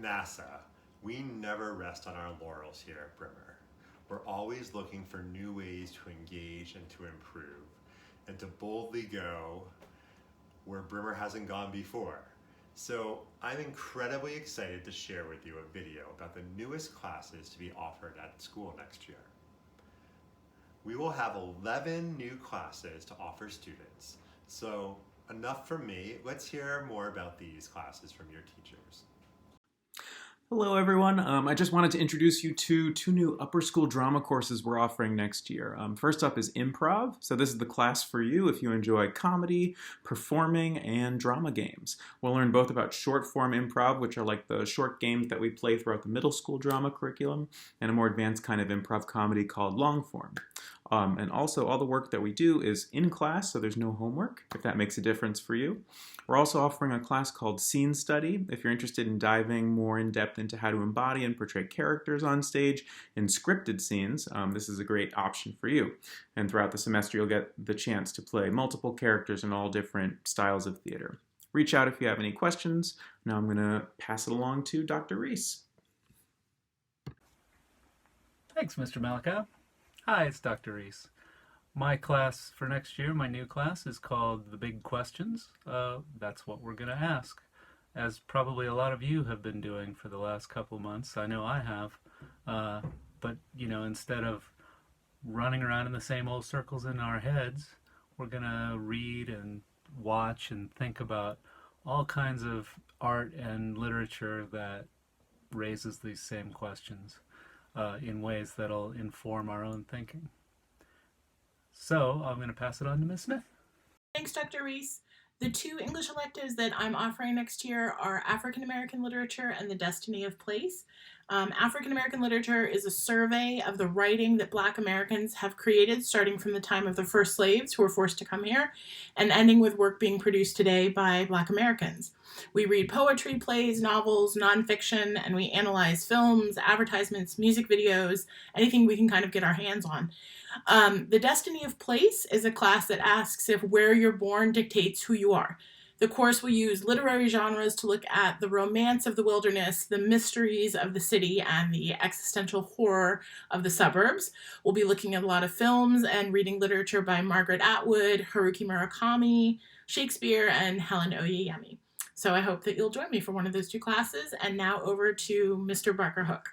NASA, we never rest on our laurels here at Brimmer. We're always looking for new ways to engage and to improve, and to boldly go where Brimmer hasn't gone before. So I'm incredibly excited to share with you a video about the newest classes to be offered at school next year. We will have 11 new classes to offer students. So enough from me, let's hear more about these classes from your teachers. Hello everyone, I just wanted to introduce you to two new upper school drama courses we're offering next year. First up is improv, so this is the class for you if you enjoy comedy, performing, and drama games. We'll learn both about short form improv, which are like the short games that we play throughout the middle school drama curriculum, and a more advanced kind of improv comedy called long form. And also all the work that we do is in class, so there's no homework, if that makes a difference for you. We're also offering a class called Scene Study, if you're interested in diving more in depth into how to embody and portray characters on stage in scripted scenes. This is a great option for you. And throughout the semester, you'll get the chance to play multiple characters in all different styles of theater. Reach out if you have any questions. Now I'm going to pass it along to Dr. Reese. Thanks, Mr. Malikow. Hi, it's Dr. Reese. My class for next year, my new class, is called The Big Questions. That's what we're going to ask, as probably a lot of you have been doing for the last couple months. I know I have. But, instead of running around in the same old circles in our heads, we're going to read and watch and think about all kinds of art and literature that raises these same questions in ways that'll inform our own thinking. So I'm going to pass it on to Ms. Smith. Thanks, Dr. Reese. The two English electives that I'm offering next year are African American Literature and The Destiny of Place. African American Literature is a survey of the writing that Black Americans have created, starting from the time of the first slaves who were forced to come here, and ending with work being produced today by Black Americans. We read poetry, plays, novels, nonfiction, and we analyze films, advertisements, music videos, anything we can kind of get our hands on. The Destiny of Place is a class that asks if where you're born dictates who you are. The course will use literary genres to look at the romance of the wilderness, the mysteries of the city, and the existential horror of the suburbs. We'll be looking at a lot of films and reading literature by Margaret Atwood, Haruki Murakami, Shakespeare, and Helen Oyeyemi. So I hope that you'll join me for one of those two classes. And now over to Mr. Barker Hook.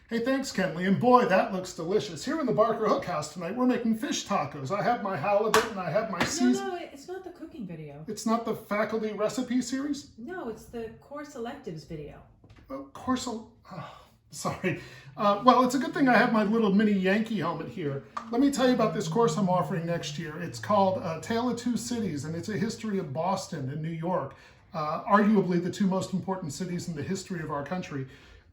Hey, thanks, Kenley. And boy, that looks delicious. Here in the Barker Hook House tonight, we're making fish tacos. I have my halibut and I have my season. No, it's not the cooking video. It's not the faculty recipe series? No, it's the course electives video. Sorry. Well, it's a good thing I have my little mini Yankee helmet here. Let me tell you about this course I'm offering next year. It's called Tale of Two Cities, and it's a history of Boston and New York, arguably the two most important cities in the history of our country.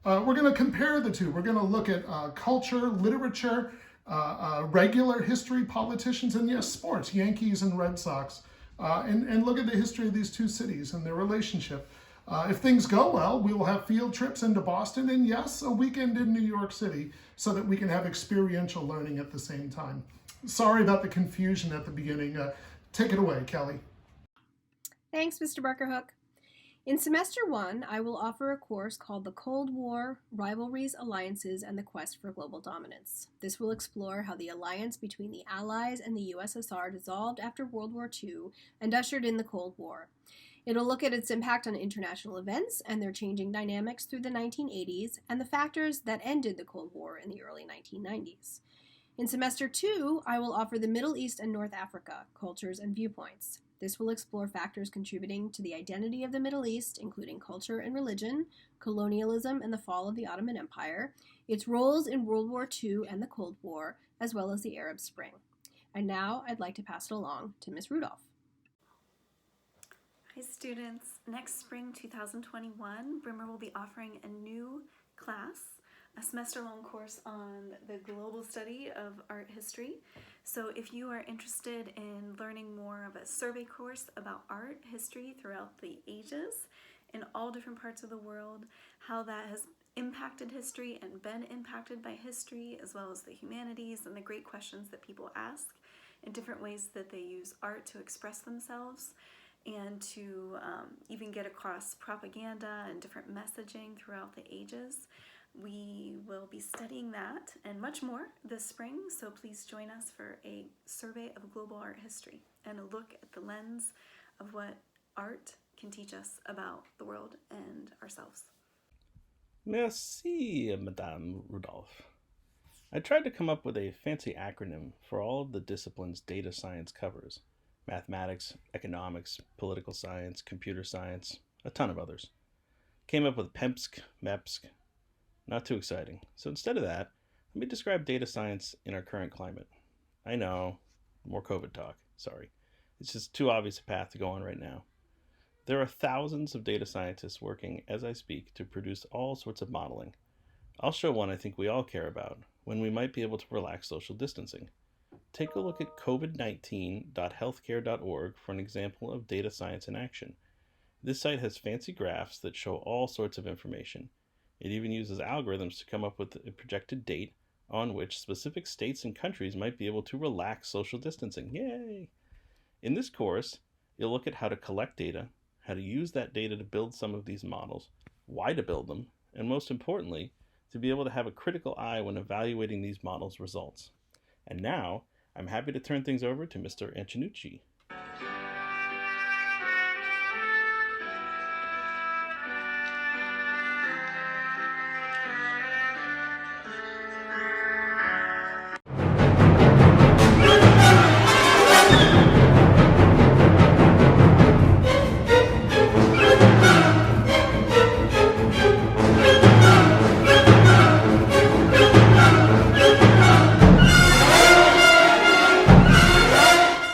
We're going to compare the two. We're going to look at culture, literature, regular history, politicians, and yes, sports, Yankees and Red Sox, and look at the history of these two cities and their relationship. If things go well, we will have field trips into Boston and yes, a weekend in New York City so that we can have experiential learning at the same time. Sorry about the confusion at the beginning. Take it away, Kelly. Thanks, Mr. Barker Hook. In Semester 1, I will offer a course called The Cold War, Rivalries, Alliances, and the Quest for Global Dominance. This will explore how the alliance between the Allies and the USSR dissolved after World War II and ushered in the Cold War. It'll look at its impact on international events and their changing dynamics through the 1980s and the factors that ended the Cold War in the early 1990s. In Semester 2, I will offer the Middle East and North Africa, Cultures and Viewpoints. This will explore factors contributing to the identity of the Middle East, including culture and religion, colonialism and the fall of the Ottoman Empire, its roles in World War II and the Cold War, as well as the Arab Spring. And now I'd like to pass it along to Ms. Rudolph. Hi students, next spring 2021, Brimmer will be offering a new class, a semester-long course on the global study of art history. So if you are interested in learning more of a survey course about art history throughout the ages in all different parts of the world, how that has impacted history and been impacted by history, as well as the humanities and the great questions that people ask and different ways that they use art to express themselves, and to even get across propaganda and different messaging throughout the ages. We will be studying that and much more this spring, so please join us for a survey of global art history and a look at the lens of what art can teach us about the world and ourselves. Merci, Madame Rudolph. I tried to come up with a fancy acronym for all of the disciplines data science covers: mathematics, economics, political science, computer science, a ton of others. Came up with PEMSC, MEPSC. Not too exciting. So instead of that, let me describe data science in our current climate. I know, more COVID talk, sorry. It's just too obvious a path to go on right now. There are thousands of data scientists working as I speak to produce all sorts of modeling. I'll show one I think we all care about, when we might be able to relax social distancing. Take a look at covid19.healthcare.org for an example of data science in action. This site has fancy graphs that show all sorts of information. It even uses algorithms to come up with a projected date on which specific states and countries might be able to relax social distancing. Yay! In this course, you'll look at how to collect data, how to use that data to build some of these models, why to build them, and most importantly, to be able to have a critical eye when evaluating these models' results. And now, I'm happy to turn things over to Mr. Antonucci.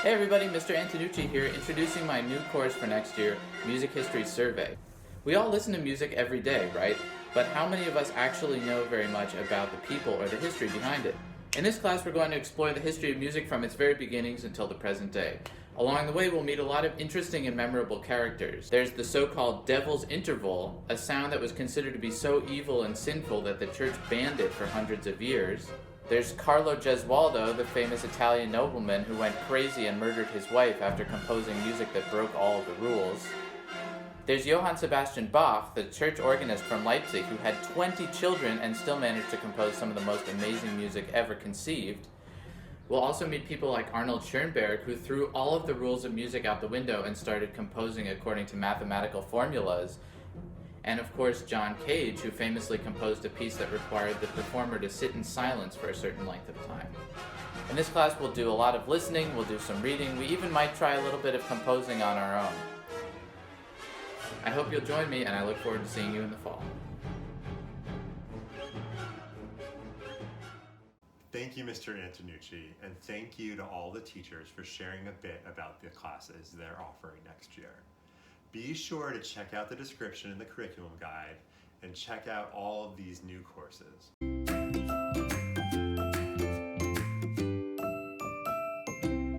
Hey everybody, Mr. Antonucci here, introducing my new course for next year, Music History Survey. We all listen to music every day, right? But how many of us actually know very much about the people or the history behind it? In this class, we're going to explore the history of music from its very beginnings until the present day. Along the way, we'll meet a lot of interesting and memorable characters. There's the so-called Devil's Interval, a sound that was considered to be so evil and sinful that the church banned it for hundreds of years. There's Carlo Gesualdo, the famous Italian nobleman who went crazy and murdered his wife after composing music that broke all of the rules. There's Johann Sebastian Bach, the church organist from Leipzig, who had 20 children and still managed to compose some of the most amazing music ever conceived. We'll also meet people like Arnold Schoenberg, who threw all of the rules of music out the window and started composing according to mathematical formulas. And of course, John Cage, who famously composed a piece that required the performer to sit in silence for a certain length of time. In this class, we'll do a lot of listening, we'll do some reading, we even might try a little bit of composing on our own. I hope you'll join me, and I look forward to seeing you in the fall. Thank you, Mr. Antonucci, and thank you to all the teachers for sharing a bit about the classes they're offering next year. Be sure to check out the description in the curriculum guide and check out all of these new courses.